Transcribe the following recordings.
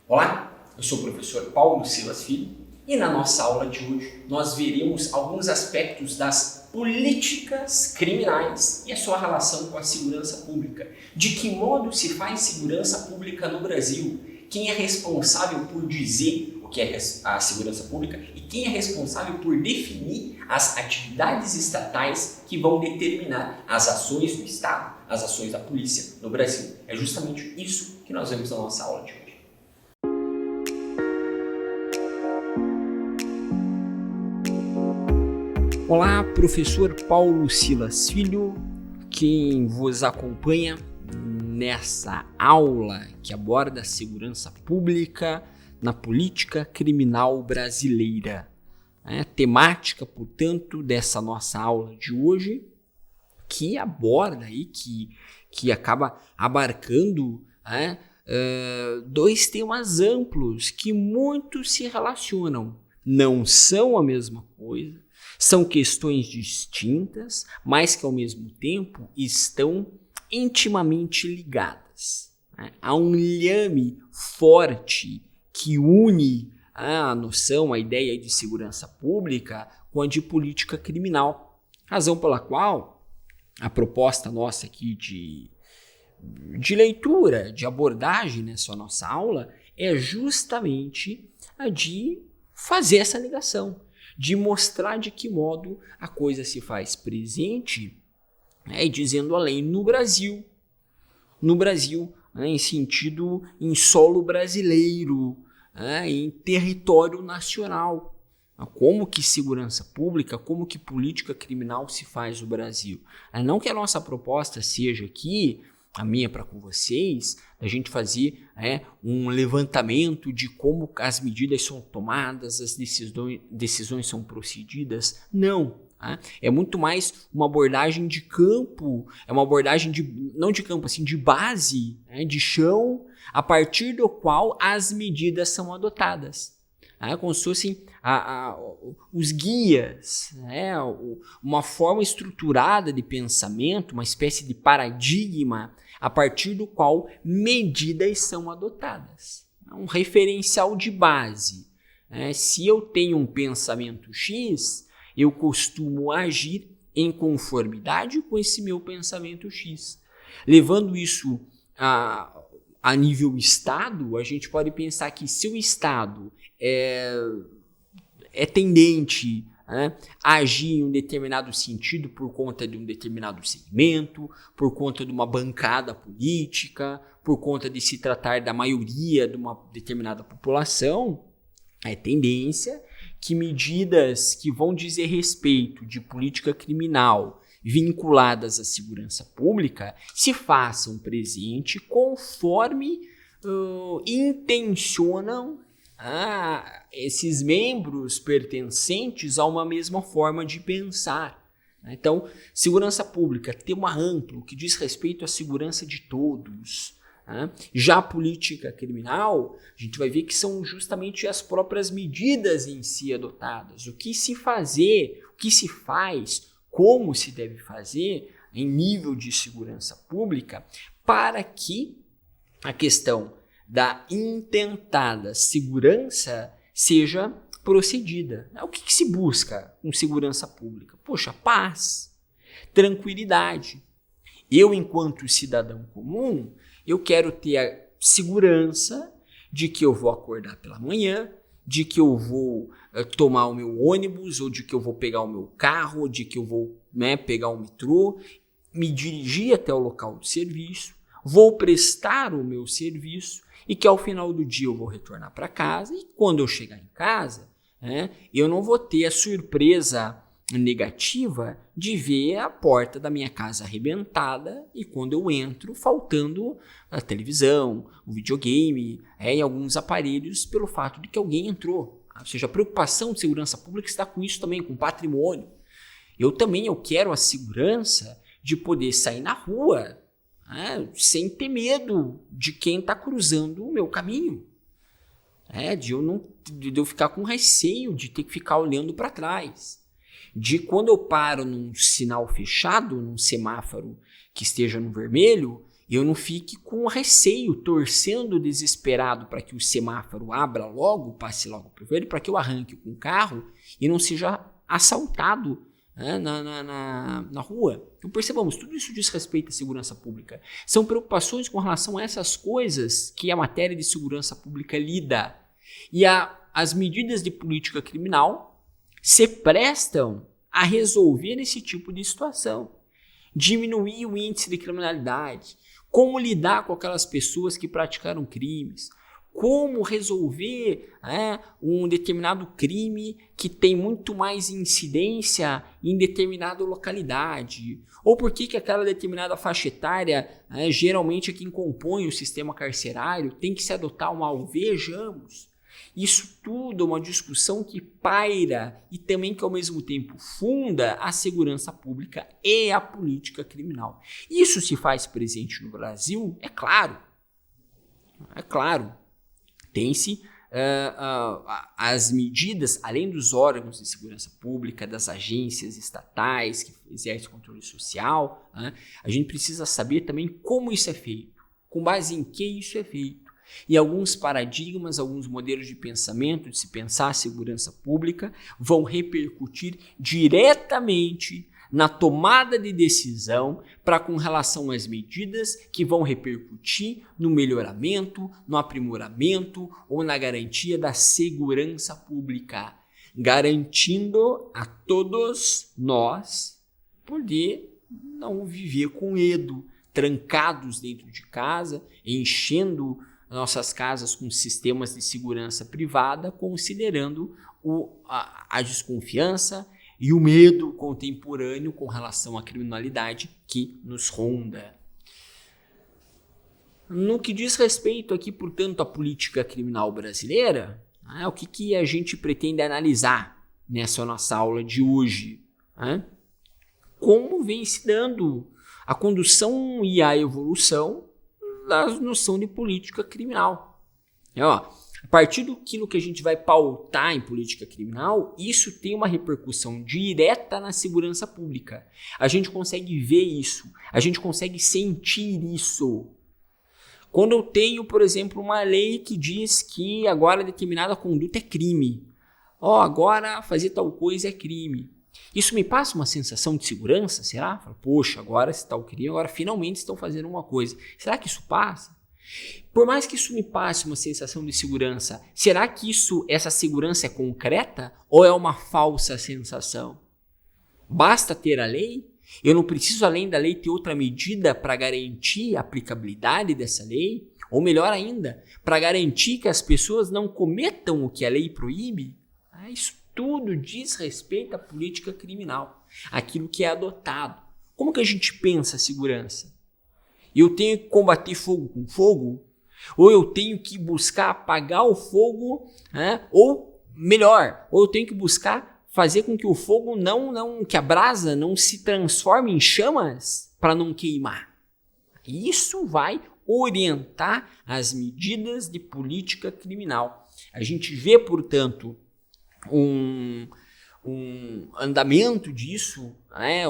Olá, eu sou o professor Paulo Silas Filho e na nossa aula de hoje nós veremos alguns aspectos das políticas criminais e a sua relação com a segurança pública. De que modo se faz segurança pública no Brasil? Quem é responsável por dizer o que é a segurança pública e quem é responsável por definir as atividades estatais que vão determinar as ações do Estado, as ações da polícia no Brasil. É justamente isso que nós vemos na nossa aula de hoje. Olá, professor Paulo Silas Filho, quem vos acompanha nessa aula que aborda a segurança pública na política criminal brasileira. Temática, portanto, dessa nossa aula de hoje, que aborda aí, que acaba abarcando dois temas amplos que muito se relacionam. Não são a mesma coisa, são questões distintas, mas que ao mesmo tempo estão intimamente ligadas. Há um liame forte que une a noção, a ideia de segurança pública com a de política criminal. Razão pela qual a proposta nossa aqui de leitura, de abordagem nessa nossa aula é justamente a de fazer essa ligação, de mostrar de que modo a coisa se faz presente, e dizendo além, no Brasil, em sentido, em solo brasileiro, em território nacional. Como que segurança pública, como que política criminal se faz no Brasil? Não que a nossa proposta seja aqui, a minha para com vocês, a gente fazer um levantamento de como as medidas são tomadas, as decisões são procedidas. Não. É muito mais uma abordagem de campo, é uma abordagem não de campo, assim, de base, de chão, a partir do qual as medidas são adotadas. Como se fossem os guias, uma forma estruturada de pensamento, uma espécie de paradigma a partir do qual medidas são adotadas. Um referencial de base. Se eu tenho um pensamento X, eu costumo agir em conformidade com esse meu pensamento X. Levando isso a nível Estado, a gente pode pensar que se o Estado é tendente a agir em um determinado sentido por conta de um determinado segmento, por conta de uma bancada política, por conta de se tratar da maioria de uma determinada população, é tendência que medidas que vão dizer respeito de política criminal vinculadas à segurança pública se façam presente conforme intencionam esses membros pertencentes a uma mesma forma de pensar. Então, segurança pública, tema amplo que diz respeito à segurança de todos. Já a política criminal, a gente vai ver que são justamente as próprias medidas em si adotadas. O que se fazer, o que se faz, como se deve fazer em nível de segurança pública para que a questão da intentada segurança seja procedida. O que se busca com segurança pública? Paz, tranquilidade. Eu, enquanto cidadão comum, eu quero ter a segurança de que eu vou acordar pela manhã, de que eu vou tomar o meu ônibus, ou de que eu vou pegar o meu carro, ou de que eu vou pegar o metrô, me dirigir até o local de serviço, vou prestar o meu serviço e que ao final do dia eu vou retornar para casa e quando eu chegar em casa, eu não vou ter a surpresa negativa de ver a porta da minha casa arrebentada e quando eu entro faltando a televisão, o videogame e alguns aparelhos pelo fato de que alguém entrou. Ou seja, a preocupação de segurança pública está com isso também, com patrimônio. Eu quero a segurança de poder sair na rua sem ter medo de quem está cruzando o meu caminho. De eu ficar com receio de ter que ficar olhando para trás. De quando eu paro num sinal fechado, num semáforo que esteja no vermelho, eu não fique com receio, torcendo desesperado para que o semáforo abra logo, passe logo para o verde, para que eu arranque com o carro e não seja assaltado, né, na rua. Então percebamos, tudo isso diz respeito à segurança pública. São preocupações com relação a essas coisas que a matéria de segurança pública lida. E as medidas de política criminal se prestam a resolver esse tipo de situação. Diminuir o índice de criminalidade, como lidar com aquelas pessoas que praticaram crimes, como resolver um determinado crime que tem muito mais incidência em determinada localidade, ou por que aquela determinada faixa etária, geralmente é quem compõe o sistema carcerário, tem que se adotar uma alvejamos. Isso tudo é uma discussão que paira e também que ao mesmo tempo funda a segurança pública e a política criminal. Isso se faz presente no Brasil, é claro. É claro. Tem-se as medidas, além dos órgãos de segurança pública, das agências estatais que exercem controle social, a gente precisa saber também como isso é feito, com base em que isso é feito. E alguns paradigmas, alguns modelos de pensamento, de se pensar a segurança pública, vão repercutir diretamente na tomada de decisão para com relação às medidas que vão repercutir no melhoramento, no aprimoramento ou na garantia da segurança pública, garantindo a todos nós poder não viver com medo, trancados dentro de casa, enchendo nossas casas com sistemas de segurança privada, considerando a desconfiança e o medo contemporâneo com relação à criminalidade que nos ronda. No que diz respeito aqui, portanto, à política criminal brasileira, o que a gente pretende analisar nessa nossa aula de hoje? Como vem se dando a condução e a evolução da noção de política criminal. A partir daquilo que a gente vai pautar em política criminal, isso tem uma repercussão direta na segurança pública. A gente consegue ver isso, a gente consegue sentir isso. Quando eu tenho, por exemplo, uma lei que diz que agora determinada conduta é crime. Agora fazer tal coisa é crime. Isso me passa uma sensação de segurança, será? Poxa, agora se tal crime, agora finalmente estão fazendo uma coisa. Será que isso passa? Por mais que isso me passe uma sensação de segurança, será que essa segurança é concreta ou é uma falsa sensação? Basta ter a lei? Eu não preciso, além da lei, ter outra medida para garantir a aplicabilidade dessa lei? Ou melhor ainda, para garantir que as pessoas não cometam o que a lei proíbe? Isso tudo diz respeito à política criminal, aquilo que é adotado. Como que a gente pensa a segurança? Eu tenho que combater fogo com fogo? Ou eu tenho que buscar apagar o fogo? Ou melhor, ou eu tenho que buscar fazer com que o fogo que a brasa não se transforme em chamas para não queimar? Isso vai orientar as medidas de política criminal. A gente vê, portanto, um andamento disso,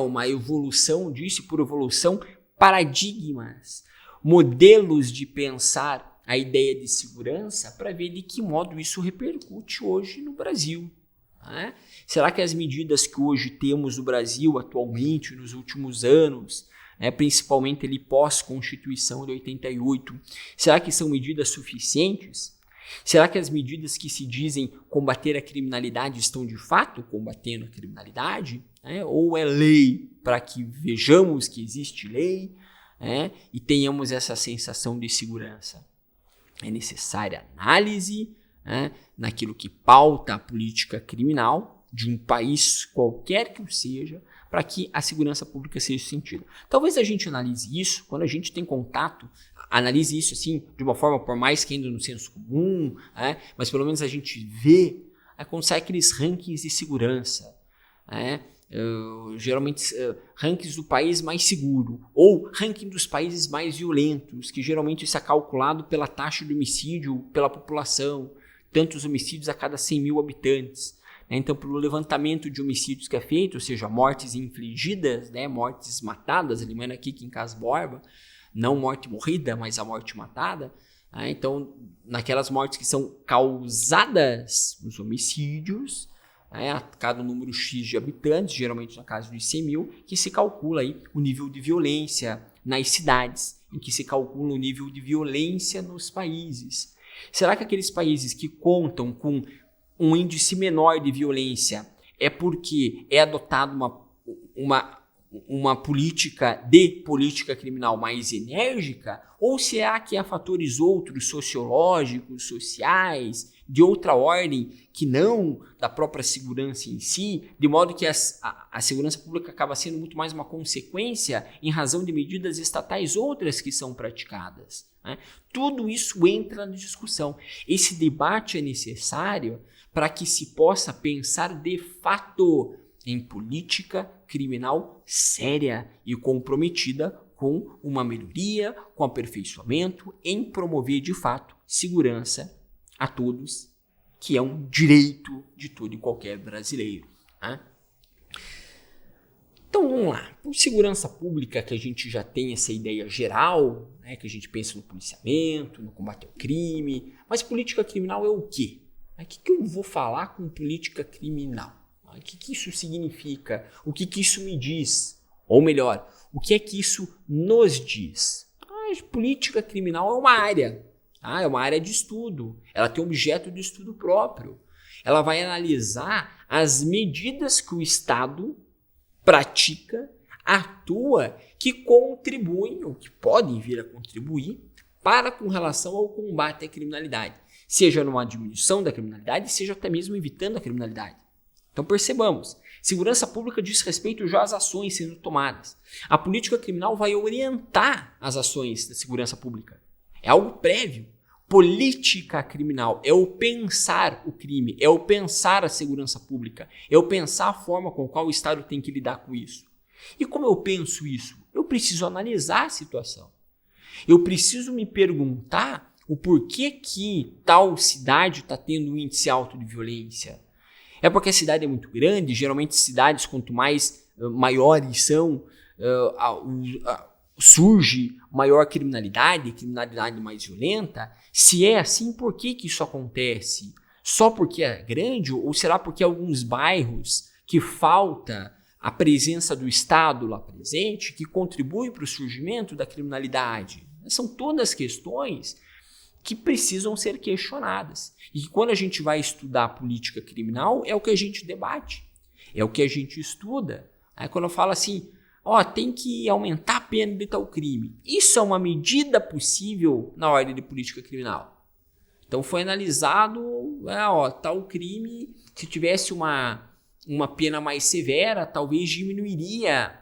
uma evolução disso, e por evolução, paradigmas, modelos de pensar a ideia de segurança para ver de que modo isso repercute hoje no Brasil. Será que as medidas que hoje temos no Brasil atualmente, nos últimos anos, principalmente ali pós-Constituição de 88, será que são medidas suficientes? Será que as medidas que se dizem combater a criminalidade estão de fato combatendo a criminalidade? Ou é lei para que vejamos que existe lei e tenhamos essa sensação de segurança? É necessária análise naquilo que pauta a política criminal de um país qualquer que o seja, para que a segurança pública seja sentida. Talvez a gente analise isso quando a gente tem contato, analise isso assim de uma forma, por mais que ainda no senso comum, mas pelo menos a gente vê quando sai aqueles rankings de segurança, geralmente rankings do país mais seguro ou ranking dos países mais violentos, que geralmente isso é calculado pela taxa de homicídio pela população, tantos homicídios a cada 100 mil habitantes. Então, pelo levantamento de homicídios que é feito, ou seja, mortes infligidas, mortes matadas, lembrando aqui que em Cas Borba, não morte morrida, mas a morte matada. Então, naquelas mortes que são causadas nos homicídios, a cada número X de habitantes, geralmente na casa de 100 mil, que se calcula aí o nível de violência nas cidades, em que se calcula o nível de violência nos países. Será que aqueles países que contam com um índice menor de violência é porque é adotada uma política criminal mais enérgica? Ou será que há fatores outros, sociológicos, sociais, de outra ordem, que não da própria segurança em si, de modo que a segurança pública acaba sendo muito mais uma consequência em razão de medidas estatais outras que são praticadas, né? Tudo isso entra na discussão. Esse debate é necessário para que se possa pensar de fato em política criminal séria e comprometida com uma melhoria, com aperfeiçoamento, em promover de fato segurança a todos, que é um direito de todo e qualquer brasileiro, né? Então vamos lá, por segurança pública que a gente já tem essa ideia geral, né, que a gente pensa no policiamento, no combate ao crime, mas política criminal é o quê? O que eu vou falar com política criminal? O que isso significa? O que isso me diz? Ou melhor, o que é que isso nos diz? A política criminal é uma área. É uma área de estudo. Ela tem objeto de estudo próprio. Ela vai analisar as medidas que o Estado pratica, atua, que contribuem, ou que podem vir a contribuir, para com relação ao combate à criminalidade. Seja numa diminuição da criminalidade, seja até mesmo evitando a criminalidade. Então percebamos, segurança pública diz respeito já às ações sendo tomadas. A política criminal vai orientar as ações da segurança pública. É algo prévio. Política criminal é o pensar o crime, é o pensar a segurança pública, é o pensar a forma com a qual o Estado tem que lidar com isso. E como eu penso isso? Eu preciso analisar a situação. Eu preciso me perguntar o porquê que tal cidade está tendo um índice alto de violência. É porque a cidade é muito grande, geralmente cidades quanto mais maiores são, surge maior criminalidade mais violenta. Se é assim, por que isso acontece? Só porque é grande ou será porque alguns bairros que falta a presença do Estado lá presente que contribui para o surgimento da criminalidade? São todas questões que precisam ser questionadas. E que quando a gente vai estudar a política criminal, é o que a gente debate, é o que a gente estuda. Aí quando eu falo assim, tem que aumentar a pena de tal crime. Isso é uma medida possível na ordem de política criminal. Então foi analisado, tal crime, se tivesse uma pena mais severa, talvez diminuiria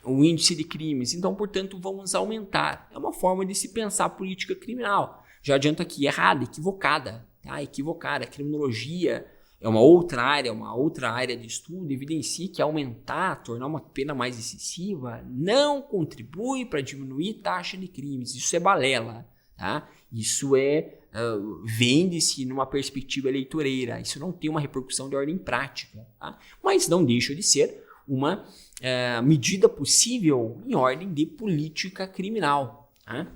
o índice de crimes. Então, portanto, vamos aumentar. É uma forma de se pensar a política criminal. Já adianto aqui, errada, equivocada. Equivocada. A criminologia é uma outra área de estudo, evidencia que aumentar, tornar uma pena mais excessiva, não contribui para diminuir a taxa de crimes. Isso é balela, tá? Isso vende-se numa perspectiva eleitoreira. Isso não tem uma repercussão de ordem prática, tá? Mas não deixa de ser uma medida possível em ordem de política criminal, tá?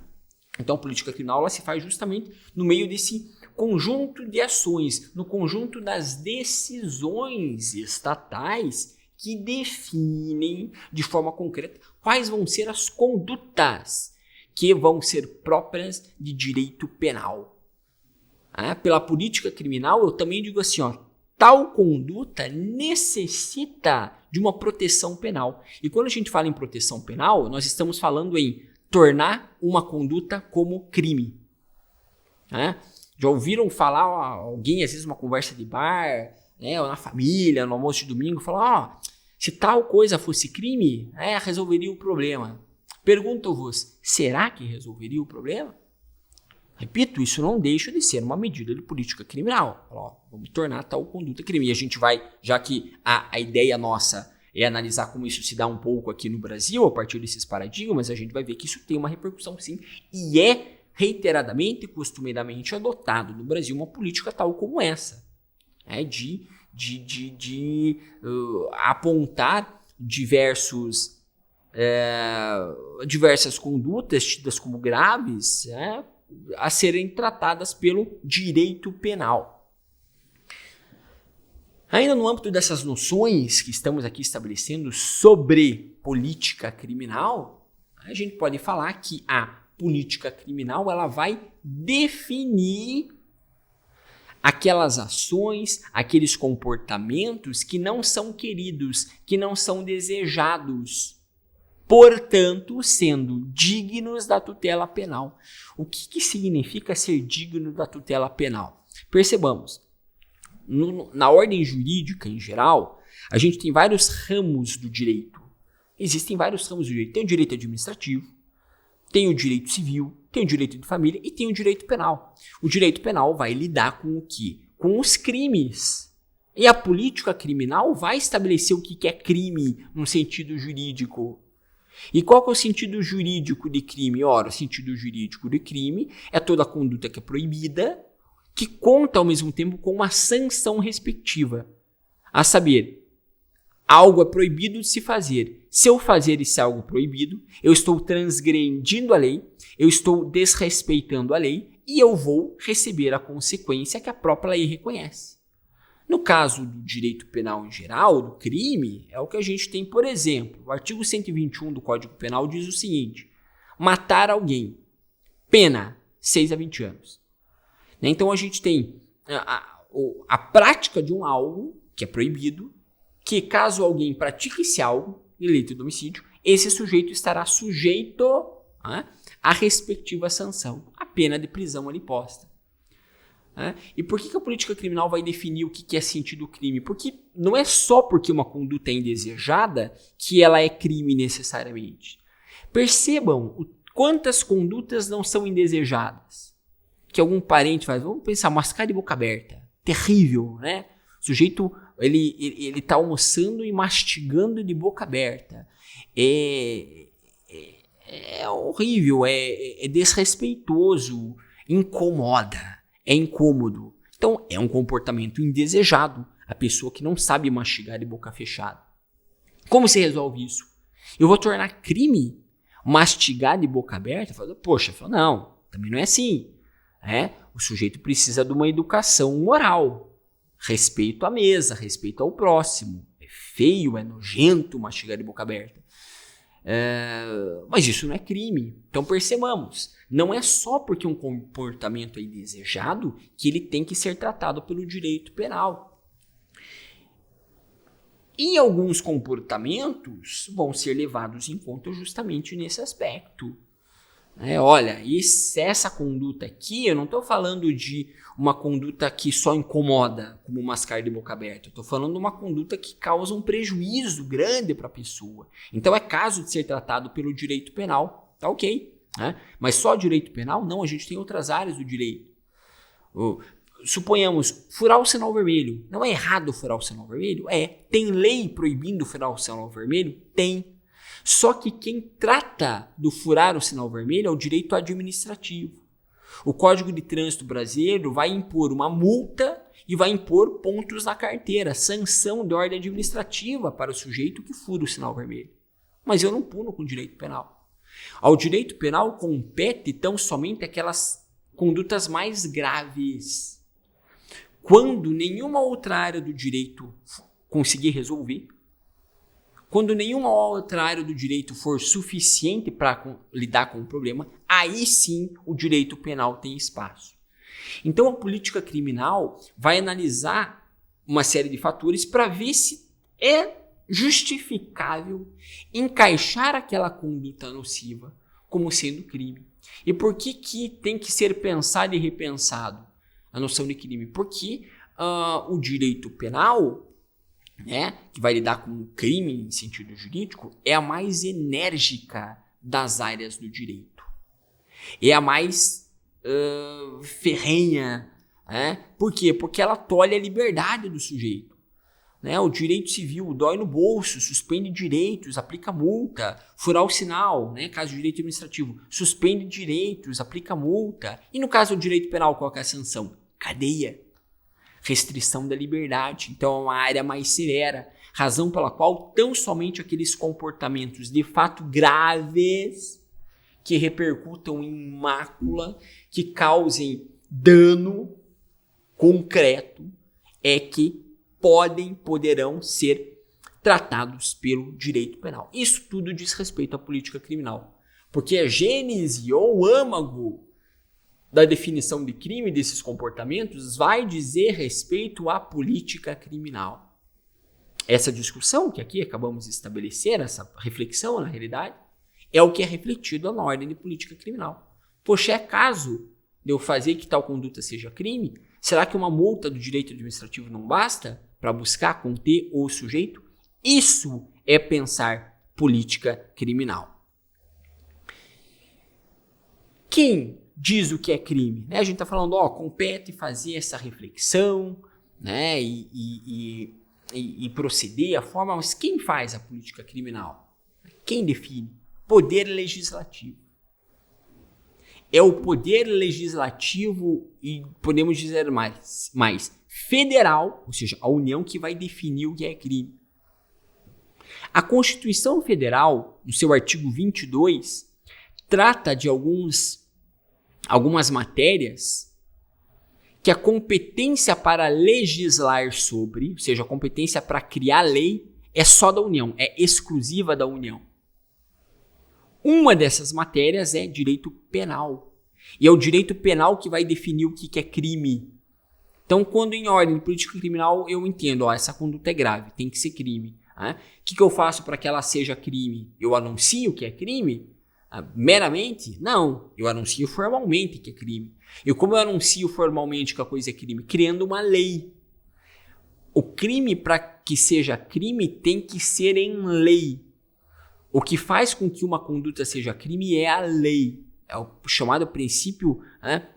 Então, a política criminal ela se faz justamente no meio desse conjunto de ações, no conjunto das decisões estatais que definem de forma concreta quais vão ser as condutas que vão ser próprias de direito penal. Pela política criminal, eu também digo assim, tal conduta necessita de uma proteção penal. E quando a gente fala em proteção penal, nós estamos falando em tornar uma conduta como crime. Já ouviram falar alguém, às vezes, uma conversa de bar, ou na família, no almoço de domingo, falar, se tal coisa fosse crime, resolveria o problema. Pergunto-vos, será que resolveria o problema? Repito, isso não deixa de ser uma medida de política criminal. Vamos tornar tal conduta crime. E a gente vai, já que a ideia nossa é analisar como isso se dá um pouco aqui no Brasil, a partir desses paradigmas, a gente vai ver que isso tem uma repercussão sim, e é reiteradamente e costumeiramente adotado no Brasil uma política tal como essa, de apontar diversos diversas condutas tidas como graves a serem tratadas pelo direito penal. Ainda no âmbito dessas noções que estamos aqui estabelecendo sobre política criminal, a gente pode falar que a política criminal ela vai definir aquelas ações, aqueles comportamentos que não são queridos, que não são desejados, portanto, sendo dignos da tutela penal. O que significa ser digno da tutela penal? Percebamos, na ordem jurídica em geral, a gente tem vários ramos do direito. Existem vários ramos do direito. Tem o direito administrativo, tem o direito civil, tem o direito de família e tem o direito penal. O direito penal vai lidar com o quê? Com os crimes. E a política criminal vai estabelecer o que é crime no sentido jurídico. E qual que é o sentido jurídico de crime? Ora, o sentido jurídico de crime é toda conduta que é proibida, que conta ao mesmo tempo com uma sanção respectiva. A saber, algo é proibido de se fazer. Se eu fazer esse algo proibido, eu estou transgredindo a lei, eu estou desrespeitando a lei e eu vou receber a consequência que a própria lei reconhece. No caso do direito penal em geral, do crime, é o que a gente tem, por exemplo, o artigo 121 do Código Penal diz o seguinte: matar alguém, pena 6 a 20 anos. Então a gente tem a prática de um algo que é proibido, que caso alguém pratique esse algo, delito de homicídio, esse sujeito estará sujeito à respectiva sanção, a pena de prisão ali posta. E por que a política criminal vai definir o que é sentido crime? Porque não é só porque uma conduta é indesejada que ela é crime necessariamente. Percebam quantas condutas não são indesejadas. Que algum parente faz, vamos pensar, mascar de boca aberta. Terrível, né? O sujeito, ele tá almoçando e mastigando de boca aberta. É horrível, é desrespeitoso, incomoda. É incômodo. Então, é um comportamento indesejado. A pessoa que não sabe mastigar de boca fechada. Como se resolve isso? Eu vou tornar crime mastigar de boca aberta? Poxa, não, também não é assim. O sujeito precisa de uma educação moral. Respeito à mesa, respeito ao próximo. É feio, é nojento mastigar de boca aberta. Mas isso não é crime. Então percebamos, não é só porque um comportamento é indesejado que ele tem que ser tratado pelo direito penal. E alguns comportamentos vão ser levados em conta justamente nesse aspecto. Olha, essa conduta aqui, eu não estou falando de uma conduta que só incomoda, como mascar de boca aberta. Eu estou falando de uma conduta que causa um prejuízo grande para a pessoa. Então é caso de ser tratado pelo direito penal, tá ok. Mas só direito penal? Não, a gente tem outras áreas do direito. Suponhamos, furar o sinal vermelho. Não é errado furar o sinal vermelho? Tem lei proibindo furar o sinal vermelho? Tem. Só que quem trata do furar o sinal vermelho é o direito administrativo. O Código de Trânsito brasileiro vai impor uma multa e vai impor pontos na carteira, sanção de ordem administrativa para o sujeito que fura o sinal vermelho. Mas eu não puno com direito penal. Ao direito penal compete tão somente aquelas condutas mais graves. Quando nenhuma outra área do direito conseguir resolver, quando nenhuma outra área do direito for suficiente para lidar com o problema, aí sim o direito penal tem espaço. Então a política criminal vai analisar uma série de fatores para ver se é justificável encaixar aquela conduta nociva como sendo crime. E por que tem que ser pensado e repensado a noção de crime? Porque o direito penal, que vai lidar com o crime em sentido jurídico, é a mais enérgica das áreas do direito. É a mais ferrenha. Por quê? Porque ela tolhe a liberdade do sujeito. O direito civil dói no bolso, suspende direitos, aplica multa, furar o sinal, caso de direito administrativo, suspende direitos, aplica multa. E no caso do direito penal, qual é a sanção? Cadeia. Restrição da liberdade. Então é uma área mais severa. razão pela qual tão somente aqueles comportamentos de fato graves que repercutam em mácula, que causem dano concreto, é que poderão ser tratados pelo direito penal. Isso tudo diz respeito à política criminal, porque a gênese ou o âmago da definição de crime desses comportamentos vai dizer respeito à política criminal. Essa discussão que aqui acabamos de estabelecer, essa reflexão na realidade, é o que é refletido na ordem de política criminal. Poxa, é caso de eu fazer que tal conduta seja crime? Será que uma multa do direito administrativo não basta para buscar conter o sujeito? Isso é pensar política criminal. Quem diz o que é crime? A gente está falando, compete fazer essa reflexão, né, e proceder a forma, mas quem faz a política criminal? Quem define? Poder legislativo. É o poder legislativo, e podemos dizer mais federal, ou seja, a União, que vai definir o que é crime. A Constituição Federal, no seu artigo 22, trata de algumas matérias que a competência para legislar sobre, ou seja, a competência para criar lei, é só da União, é exclusiva da União. Uma dessas matérias é direito penal. E é o direito penal que vai definir o que é crime. Então, quando em ordem de política criminal, eu entendo, essa conduta é grave, tem que ser crime. O que eu faço para que ela seja crime? Eu anuncio que é crime? Meramente? Não. Eu anuncio formalmente que é crime. E como eu anuncio formalmente que a coisa é crime? Criando uma lei. O crime, para que seja crime, tem que ser em lei. O que faz com que uma conduta seja crime é a lei. É o chamado princípio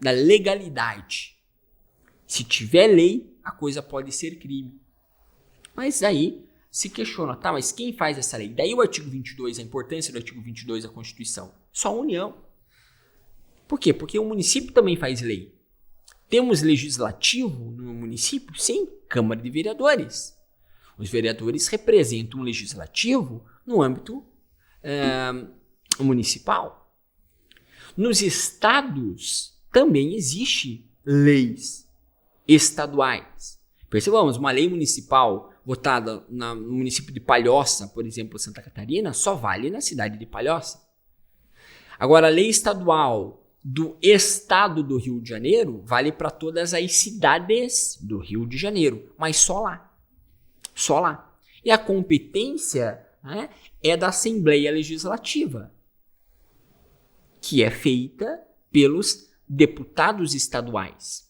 da legalidade. Se tiver lei, a coisa pode ser crime. Mas aí se questiona, mas quem faz essa lei? Daí o artigo 22, a importância do artigo 22 da Constituição. Só a União. Por quê? Porque o município também faz lei. Temos legislativo no município? Sim, Câmara de Vereadores. Os vereadores representam o legislativo no âmbito municipal. Nos estados também existe leis estaduais. Percebamos, uma lei municipal votada no município de Palhoça, por exemplo, Santa Catarina, só vale na cidade de Palhoça. Agora, a lei estadual do estado do Rio de Janeiro vale para todas as cidades do Rio de Janeiro, mas só lá. Só lá. E a competência é da Assembleia Legislativa, que é feita pelos deputados estaduais.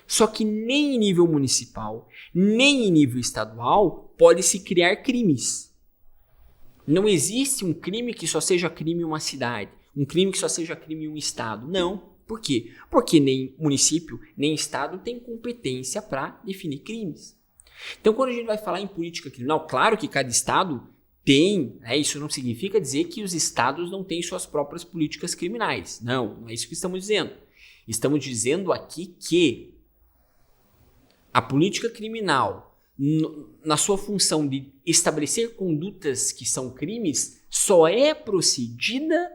Só que nem em nível municipal, nem em nível estadual, pode-se criar crimes. Não existe um crime que só seja crime em uma cidade, um crime que só seja crime em um estado. Não. Por quê? Porque nem município, nem estado tem competência para definir crimes. Então, quando a gente vai falar em política criminal, claro que cada estado tem, isso não significa dizer que os estados não têm suas próprias políticas criminais. Não, não é isso que estamos dizendo. Estamos dizendo aqui que a política criminal, na sua função de estabelecer condutas que são crimes, só é procedida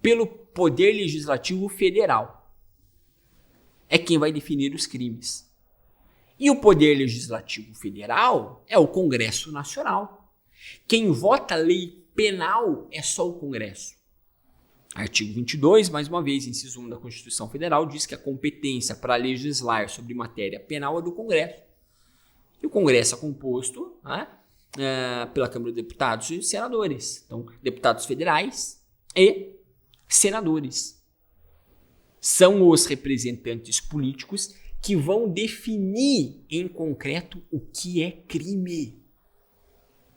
pelo Poder Legislativo Federal. É quem vai definir os crimes. E o Poder Legislativo Federal é o Congresso Nacional. Quem vota lei penal é só o Congresso. Artigo 22, mais uma vez, inciso 1 da Constituição Federal, diz que a competência para legislar sobre matéria penal é do Congresso. E o Congresso é composto pela Câmara de Deputados e senadores. Então, deputados federais e senadores são os representantes políticos que vão definir em concreto o que é crime.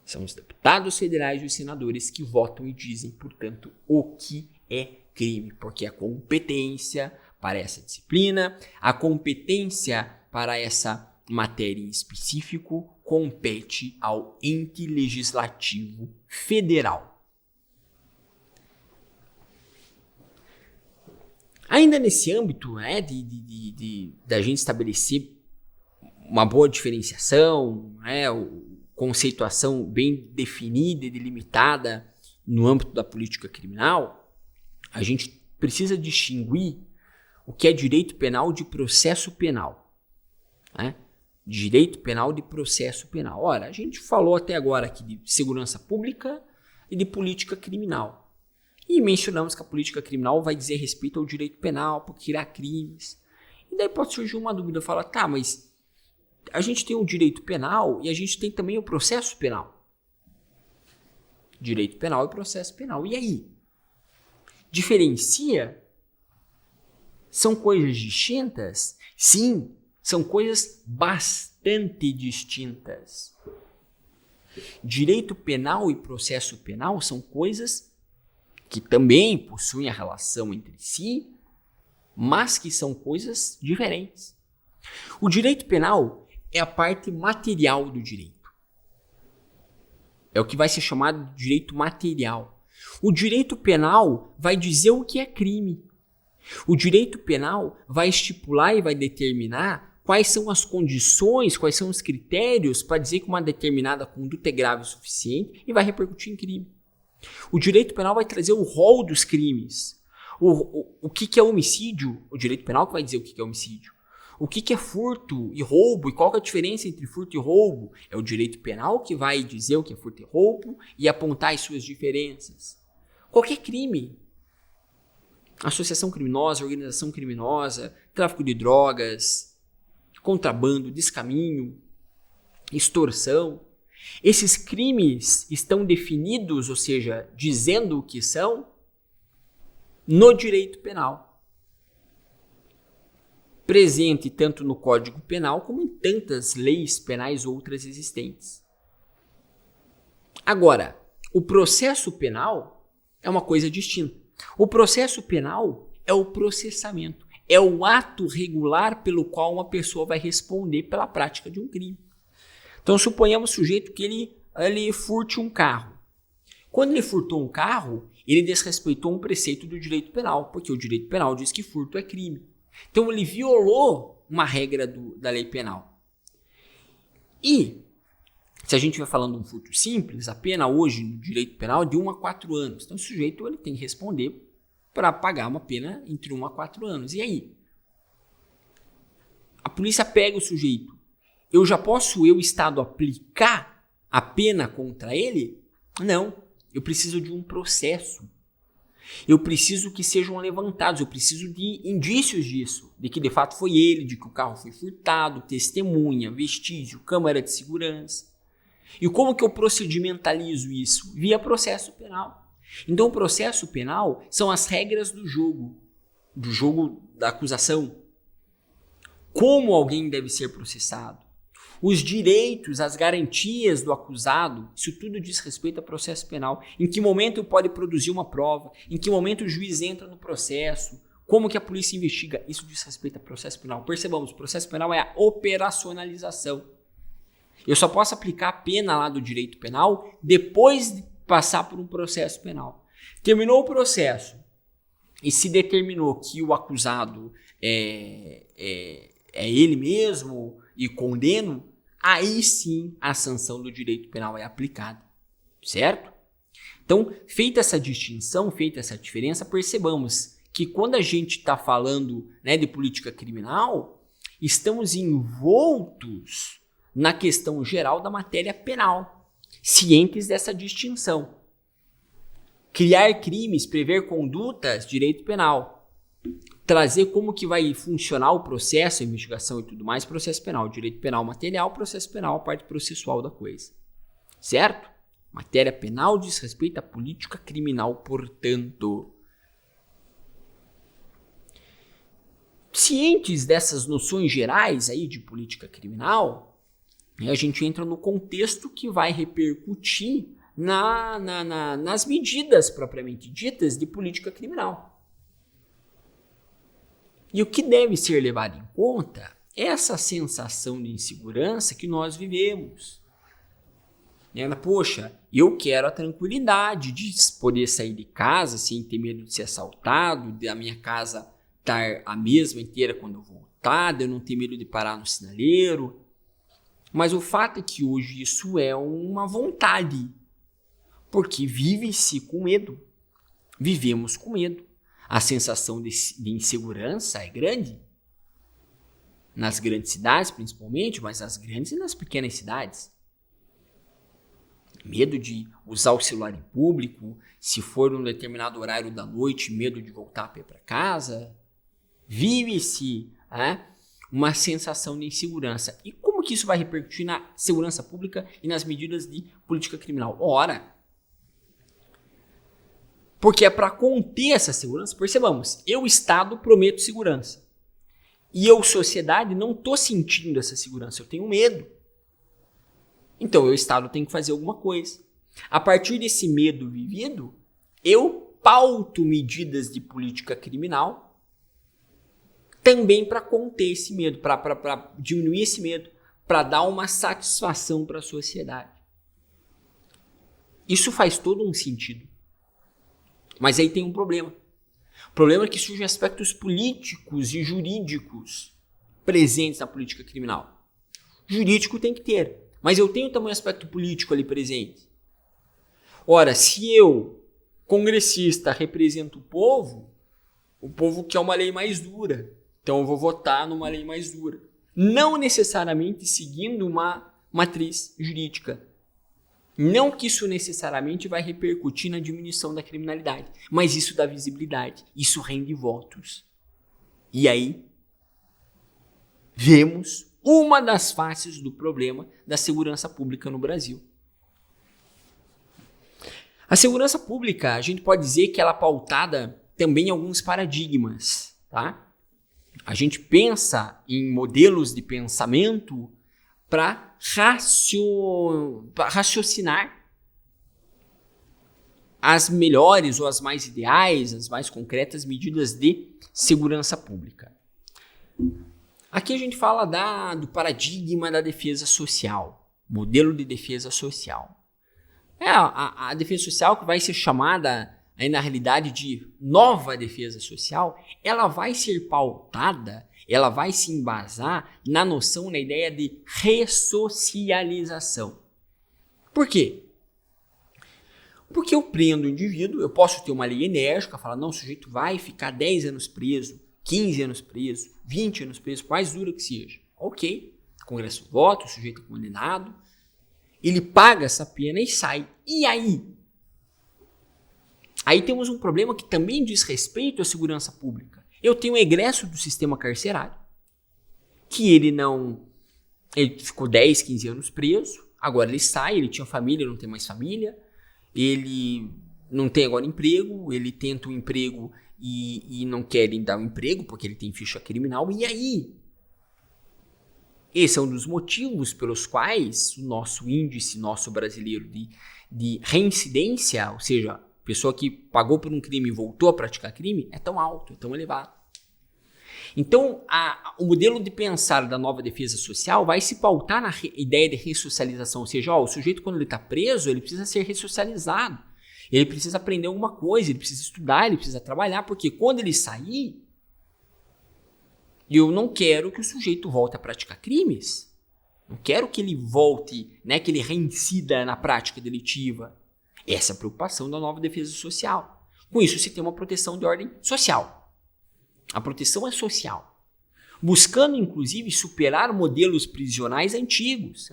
São os deputados federais e os senadores que votam e dizem, portanto, o que é crime, porque a competência para essa disciplina, a competência para essa matéria em específico, compete ao ente legislativo federal. Ainda nesse âmbito da gente estabelecer uma boa diferenciação, conceituação bem definida e delimitada no âmbito da política criminal, a gente precisa distinguir o que é direito penal de processo penal, né? Direito penal de processo penal. Ora, a gente falou até agora aqui de segurança pública e de política criminal. E mencionamos que a política criminal vai dizer respeito ao direito penal, para criar crimes. E daí pode surgir uma dúvida, fala, tá, mas a gente tem o direito penal e a gente tem também o processo penal. Direito penal e processo penal. E aí? Diferencia? São coisas distintas? Sim, são coisas bastante distintas. Direito penal e processo penal são coisas que também possuem a relação entre si, mas que são coisas diferentes. O direito penal é a parte material do direito. É o que vai ser chamado de direito material. O direito penal vai dizer o que é crime. O direito penal vai estipular e vai determinar quais são as condições, quais são os critérios para dizer que uma determinada conduta é grave o suficiente e vai repercutir em crime. O direito penal vai trazer o rol dos crimes. O que é homicídio? O direito penal que vai dizer o que é homicídio. O que é furto e roubo e qual é a diferença entre furto e roubo? É o direito penal que vai dizer o que é furto e roubo e apontar as suas diferenças. Qualquer crime. Associação criminosa, organização criminosa, tráfico de drogas, contrabando, descaminho, extorsão. Esses crimes estão definidos, ou seja, dizendo o que são, no direito penal. Presente tanto no Código Penal como em tantas leis penais outras existentes. Agora, o processo penal é uma coisa distinta. O processo penal é o processamento, é o ato regular pelo qual uma pessoa vai responder pela prática de um crime. Então, suponhamos o sujeito que ele furte um carro. Quando ele furtou um carro, ele desrespeitou um preceito do direito penal, porque o direito penal diz que furto é crime. Então, ele violou uma regra da lei penal. E, se a gente vai falando de um furto simples, a pena hoje no direito penal é de 1 a 4 anos. Então, o sujeito ele tem que responder para pagar uma pena entre 1 a 4 anos. E aí? A polícia pega o sujeito. Eu já posso, Estado, aplicar a pena contra ele? Não. Eu preciso de um processo. Eu preciso que sejam levantados, eu preciso de indícios disso, de que de fato foi ele, de que o carro foi furtado, testemunha, vestígio, câmara de segurança. E como que eu procedimentalizo isso? Via processo penal. Então, o processo penal são as regras do jogo da acusação. Como alguém deve ser processado. Os direitos, as garantias do acusado, isso tudo diz respeito a processo penal. Em que momento pode produzir uma prova, em que momento o juiz entra no processo, como que a polícia investiga, isso diz respeito a processo penal. Percebamos, o processo penal é a operacionalização. Eu só posso aplicar a pena lá do direito penal depois de passar por um processo penal. Terminou o processo e se determinou que o acusado é ele mesmo e condeno, aí sim a sanção do direito penal é aplicada, certo? Então, feita essa distinção, feita essa diferença, percebamos que quando a gente está falando, né, de política criminal, estamos envoltos na questão geral da matéria penal, cientes dessa distinção. Criar crimes, prever condutas, direito penal. Trazer como que vai funcionar o processo, a investigação e tudo mais, processo penal, direito penal material, processo penal, a parte processual da coisa. Certo? Matéria penal diz respeito à política criminal, portanto. Cientes dessas noções gerais aí de política criminal, a gente entra no contexto que vai repercutir nas medidas propriamente ditas de política criminal. E o que deve ser levado em conta é essa sensação de insegurança que nós vivemos. Poxa, eu quero a tranquilidade de poder sair de casa sem ter medo de ser assaltado, da minha casa estar a mesma inteira quando eu voltar, de eu não ter medo de parar no sinaleiro. Mas o fato é que hoje isso é uma vontade, porque vive-se com medo. Vivemos com medo. A sensação de insegurança é grande. Nas grandes cidades, principalmente, mas nas grandes e nas pequenas cidades. Medo de usar o celular em público, se for num determinado horário da noite, medo de voltar a pé para casa. Vive-se uma sensação de insegurança. E como que isso vai repercutir na segurança pública e nas medidas de política criminal? Ora, porque é para conter essa segurança, percebamos, eu, Estado, prometo segurança. E eu, sociedade, não estou sentindo essa segurança, eu tenho medo. Então, eu, Estado, tenho que fazer alguma coisa. A partir desse medo vivido, eu pauto medidas de política criminal também para conter esse medo, para diminuir esse medo, para dar uma satisfação para a sociedade. Isso faz todo um sentido. Mas aí tem um problema. O problema é que surgem aspectos políticos e jurídicos presentes na política criminal. Jurídico tem que ter, mas eu tenho também um aspecto político ali presente. Ora, se eu, congressista, represento o povo quer uma lei mais dura. Então eu vou votar numa lei mais dura. Não necessariamente seguindo uma matriz jurídica. Não que isso necessariamente vai repercutir na diminuição da criminalidade, mas isso dá visibilidade, isso rende votos. E aí, vemos uma das faces do problema da segurança pública no Brasil. A segurança pública, a gente pode dizer que ela é pautada também em alguns paradigmas, tá? A gente pensa em modelos de pensamento para raciocinar as melhores ou as mais ideais, as mais concretas medidas de segurança pública. Aqui a gente fala do paradigma da defesa social, modelo de defesa social. A defesa social, que vai ser chamada aí na realidade de nova defesa social, ela vai ser pautada, ela vai se embasar na noção, na ideia de ressocialização. Por quê? Porque eu prendo o indivíduo, eu posso ter uma lei enérgica, falar, não, o sujeito vai ficar 10 anos preso, 15 anos preso, 20 anos preso, mais dura que seja. Ok, o Congresso vota, o sujeito é condenado, ele paga essa pena e sai. E aí? Aí temos um problema que também diz respeito à segurança pública. Eu tenho um egresso do sistema carcerário, que ele ficou 10, 15 anos preso, agora ele sai, ele tinha família, não tem mais família, ele não tem agora emprego, ele tenta um emprego e não querem dar um emprego porque ele tem ficha criminal, e aí? Esse é um dos motivos pelos quais o nosso índice, brasileiro de reincidência, ou seja, pessoa que pagou por um crime e voltou a praticar crime, é tão alto, é tão elevado. Então, o modelo de pensar da nova defesa social vai se pautar na ideia de ressocialização, ou seja, o sujeito quando ele está preso, ele precisa ser ressocializado, ele precisa aprender alguma coisa, ele precisa estudar, ele precisa trabalhar, porque quando ele sair, eu não quero que o sujeito volte a praticar crimes, não quero que ele volte, que ele reincida na prática delitiva. Essa é a preocupação da nova defesa social. Com isso, se tem uma proteção de ordem social. A proteção é social. Buscando, inclusive, superar modelos prisionais antigos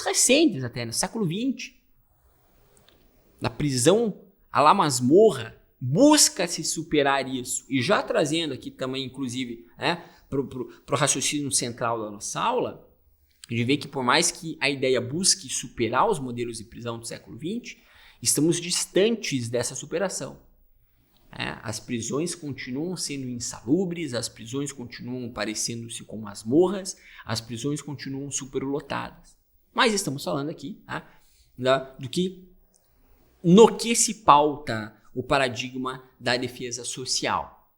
recentes até, no século XX. Da prisão à la masmorra, busca-se superar isso. E já trazendo aqui também, inclusive, para o raciocínio central da nossa aula, a gente vê que por mais que a ideia busque superar os modelos de prisão do século XX, estamos distantes dessa superação. As prisões continuam sendo insalubres, as prisões continuam parecendo-se com masmorras, as prisões continuam superlotadas. Mas estamos falando aqui no que se pauta o paradigma da defesa social.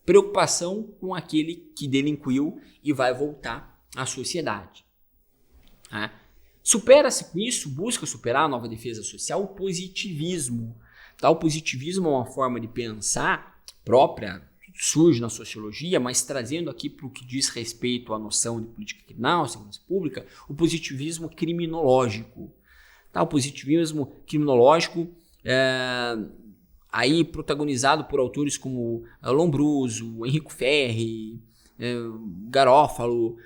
Preocupação com aquele que delinquiu e vai voltar à sociedade. Supera-se com isso, busca superar a nova defesa social, o positivismo. O positivismo é uma forma de pensar própria surge na sociologia, mas trazendo aqui para o que diz respeito à noção de política criminal, segurança pública, o positivismo criminológico. Tá? O positivismo criminológico aí protagonizado por autores como Lombroso, Enrico Ferri, Garofalo,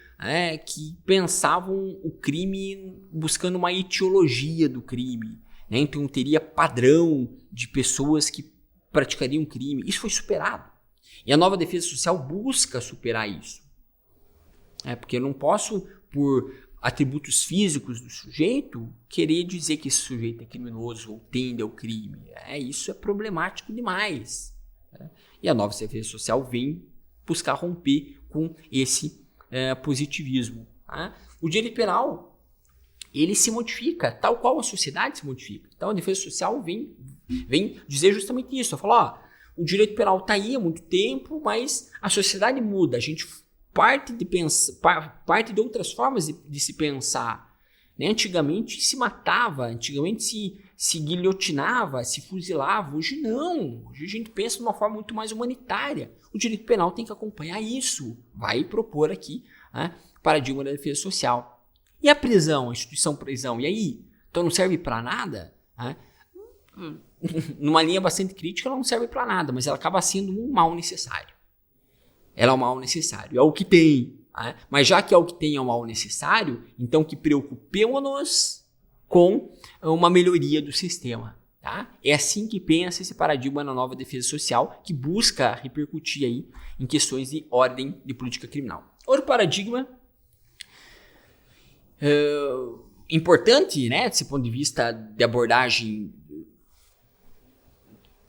que pensavam o crime buscando uma etiologia do crime. Né? Então teria padrão de pessoas que praticariam crime. Isso foi superado. E a nova defesa social busca superar isso. Porque eu não posso, por atributos físicos do sujeito, querer dizer que esse sujeito é criminoso ou tende ao crime. Isso é problemático demais. E a nova defesa social vem buscar romper com esse positivismo. O direito penal, ele se modifica, tal qual a sociedade se modifica. Então a defesa social vem dizer justamente isso. Fala, o direito penal está aí há muito tempo, mas a sociedade muda. A gente parte de outras formas de se pensar. Né? Antigamente se matava, antigamente se guilhotinava, se fuzilava. Hoje não. Hoje a gente pensa de uma forma muito mais humanitária. O direito penal tem que acompanhar isso. Vai propor aqui paradigma da defesa social. E a prisão, a instituição prisão? E aí? Então não serve para nada? Numa linha bastante crítica, ela não serve para nada, mas ela acaba sendo um mal necessário. Ela é um mal necessário, é o que tem. Mas já que é o que tem, é um mal necessário, então que preocupemos-nos com uma melhoria do sistema. Tá? É assim que pensa esse paradigma na nova defesa social, que busca repercutir aí em questões de ordem de política criminal. Outro paradigma importante, né, desse ponto de vista de abordagem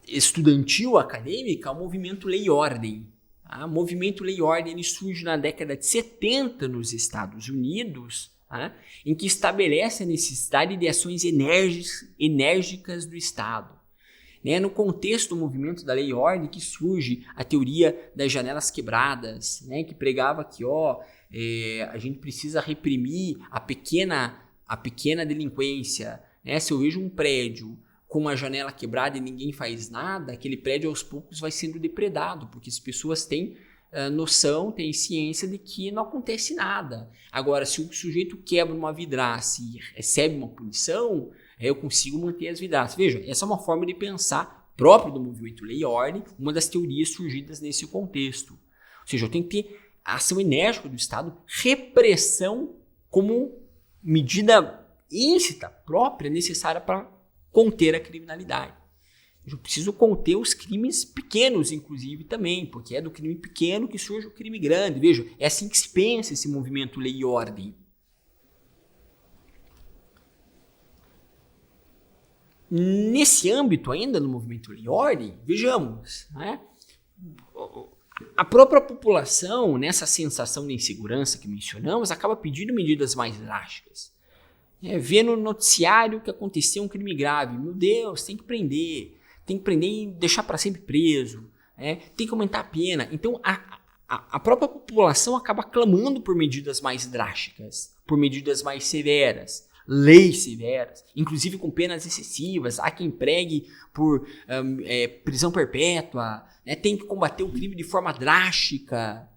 estudantil acadêmica, é o movimento Lei e Ordem. O movimento Lei e Ordem ele surge na década de 70 nos Estados Unidos, em que estabelece a necessidade de ações enérgicas do Estado. No contexto do movimento da Lei e Ordem que surge a teoria das janelas quebradas, que pregava que a gente precisa reprimir a pequena delinquência. Se eu vejo um prédio com uma janela quebrada e ninguém faz nada, aquele prédio aos poucos vai sendo depredado, porque as pessoas têm noção, têm ciência de que não acontece nada. Agora, se o sujeito quebra uma vidraça e recebe uma punição, eu consigo manter as vidraças. Veja, essa é uma forma de pensar própria do movimento Lei e Ordem, uma das teorias surgidas nesse contexto. Ou seja, eu tenho que ter ação enérgica do Estado, repressão como medida íncita, própria, necessária para conter a criminalidade. Eu preciso conter os crimes pequenos, inclusive, também, porque é do crime pequeno que surge o crime grande. Veja, é assim que se pensa esse movimento Lei e Ordem. Nesse âmbito ainda, no movimento Lei e Ordem, vejamos, a própria população, nessa sensação de insegurança que mencionamos, acaba pedindo medidas mais drásticas. Vê no noticiário que aconteceu um crime grave. Meu Deus, tem que prender e deixar para sempre preso. Tem que aumentar a pena. Então, a própria população acaba clamando por medidas mais drásticas, por medidas mais severas, leis severas, inclusive com penas excessivas. Há quem pregue por prisão perpétua, tem que combater o crime de forma drástica.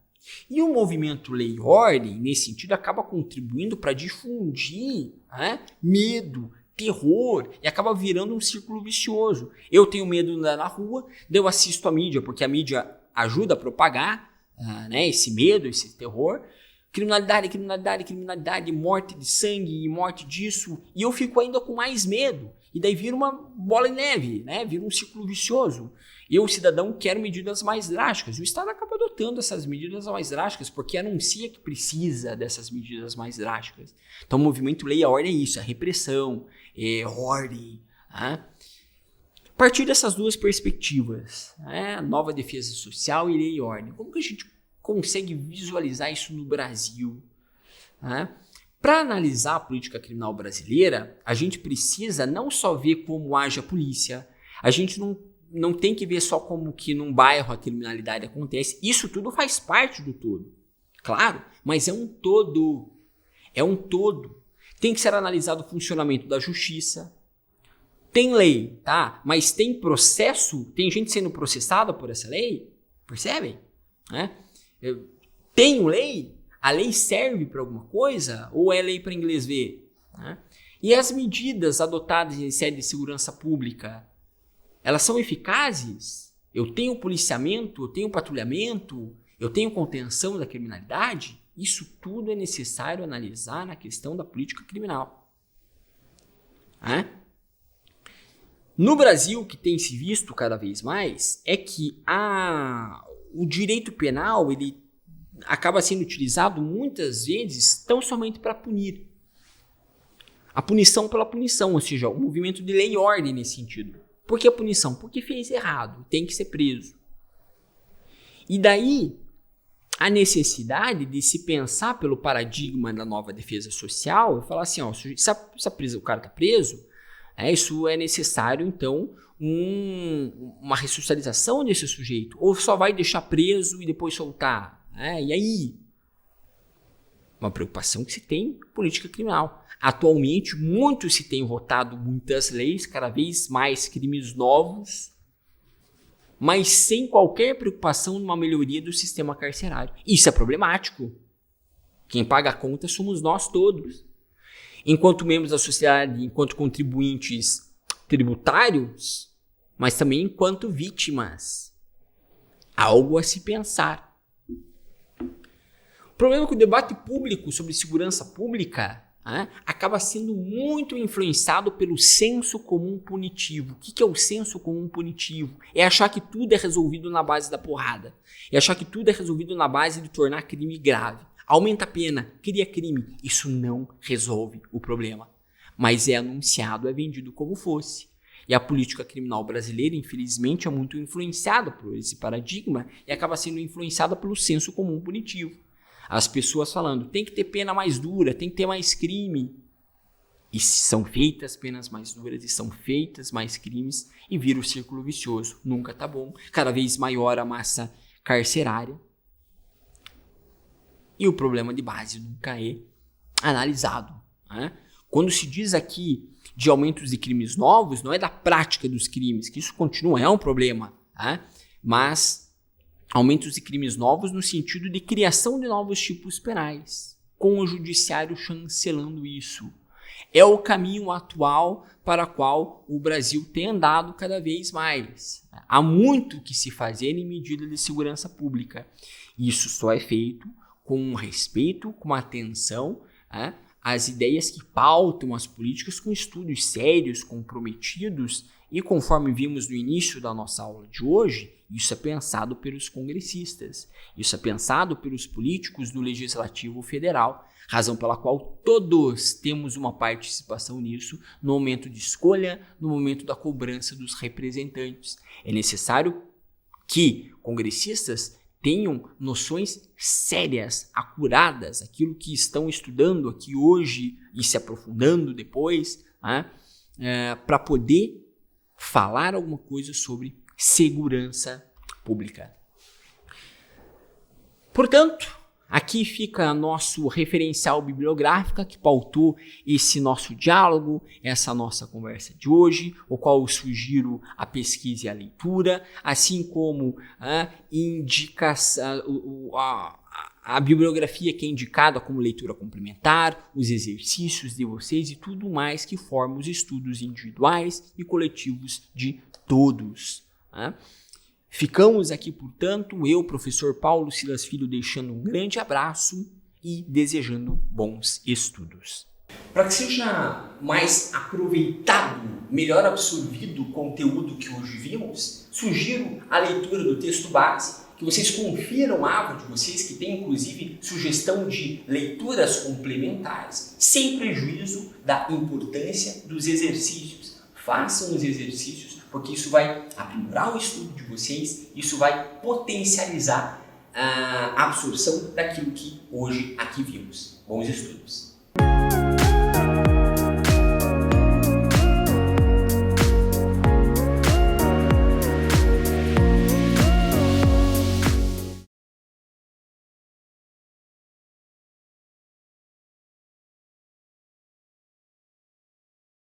E o movimento Lei e Ordem, nesse sentido, acaba contribuindo para difundir medo, terror, e acaba virando um círculo vicioso. Eu tenho medo de andar na rua, daí eu assisto a mídia, porque a mídia ajuda a propagar esse medo, esse terror. Criminalidade, morte de sangue, morte disso, e eu fico ainda com mais medo. E daí vira uma bola de neve, vira um círculo vicioso. Eu, cidadão, quero medidas mais drásticas. E o Estado acaba adotando essas medidas mais drásticas, porque anuncia que precisa dessas medidas mais drásticas. Então, o movimento Lei e Ordem é isso, é repressão, é ordem. A partir dessas duas perspectivas, nova defesa social e Lei e Ordem, como que a gente consegue visualizar isso no Brasil? Para analisar a política criminal brasileira, a gente precisa não só ver como age a polícia, a gente não tem que ver só como que num bairro a criminalidade acontece. Isso tudo faz parte do todo, claro, mas é um todo. Tem que ser analisado o funcionamento da justiça. Tem lei, tá? Mas tem processo? Tem gente sendo processada por essa lei? Percebem? Né? Tem lei? A lei serve para alguma coisa ou é lei para inglês ver? Né? E as medidas adotadas em sede de segurança pública, elas são eficazes? Eu tenho policiamento, eu tenho patrulhamento, eu tenho contenção da criminalidade? Isso tudo é necessário analisar na questão da política criminal. No Brasil, o que tem se visto cada vez mais é que o direito penal ele acaba sendo utilizado muitas vezes tão somente para punir. A punição pela punição, ou seja, o movimento de lei e ordem nesse sentido. Por que a punição? Porque fez errado, tem que ser preso. E daí, a necessidade de se pensar pelo paradigma da nova defesa social e falar assim, se o cara está preso, isso é necessário, então, uma ressocialização desse sujeito. Ou só vai deixar preso e depois soltar. E aí? Uma preocupação que se tem em política criminal. Atualmente, muito se tem votado muitas leis, cada vez mais crimes novos, mas sem qualquer preocupação numa melhoria do sistema carcerário. Isso é problemático. Quem paga a conta somos nós todos. Enquanto membros da sociedade, enquanto contribuintes tributários, mas também enquanto vítimas. Algo a se pensar. O problema é que o debate público sobre segurança pública acaba sendo muito influenciado pelo senso comum punitivo. O que é o senso comum punitivo? É achar que tudo é resolvido na base da porrada. É achar que tudo é resolvido na base de tornar crime grave. Aumenta a pena, cria crime. Isso não resolve o problema. Mas é anunciado, é vendido como fosse. E a política criminal brasileira, infelizmente, é muito influenciada por esse paradigma e acaba sendo influenciada pelo senso comum punitivo. As pessoas falando, tem que ter pena mais dura, tem que ter mais crime. E são feitas penas mais duras e são feitas mais crimes e vira o círculo vicioso. Nunca tá bom. Cada vez maior a massa carcerária. E o problema de base nunca é analisado. Quando se diz aqui de aumentos de crimes novos, não é da prática dos crimes, que isso continua, é um problema. Mas aumentos de crimes novos no sentido de criação de novos tipos penais, com o judiciário chancelando isso. É o caminho atual para o qual o Brasil tem andado cada vez mais. Há muito que se fazer em medida de segurança pública. Isso só é feito com respeito, com atenção às ideias que pautam as políticas com estudos sérios, comprometidos e, conforme vimos no início da nossa aula de hoje, isso é pensado pelos congressistas, isso é pensado pelos políticos do Legislativo Federal, razão pela qual todos temos uma participação nisso no momento de escolha, no momento da cobrança dos representantes. É necessário que congressistas tenham noções sérias, acuradas, aquilo que estão estudando aqui hoje e se aprofundando depois, para poder falar alguma coisa sobre segurança pública. Portanto, aqui fica nosso referencial bibliográfico que pautou esse nosso diálogo, essa nossa conversa de hoje, o qual eu sugiro a pesquisa e a leitura, assim como a bibliografia que é indicada como leitura complementar, os exercícios de vocês e tudo mais que formam os estudos individuais e coletivos de todos. Ficamos aqui, portanto, eu, professor Paulo Silas Filho, deixando um grande abraço e desejando bons estudos. Para que seja mais aproveitado, melhor absorvido o conteúdo que hoje vimos, sugiro a leitura do texto base, que vocês confiram a aba de vocês, que tem inclusive sugestão de leituras complementares, sem prejuízo da importância dos exercícios. Façam os exercícios, porque isso vai aprimorar o estudo de vocês, isso vai potencializar a absorção daquilo que hoje aqui vimos. Bons estudos!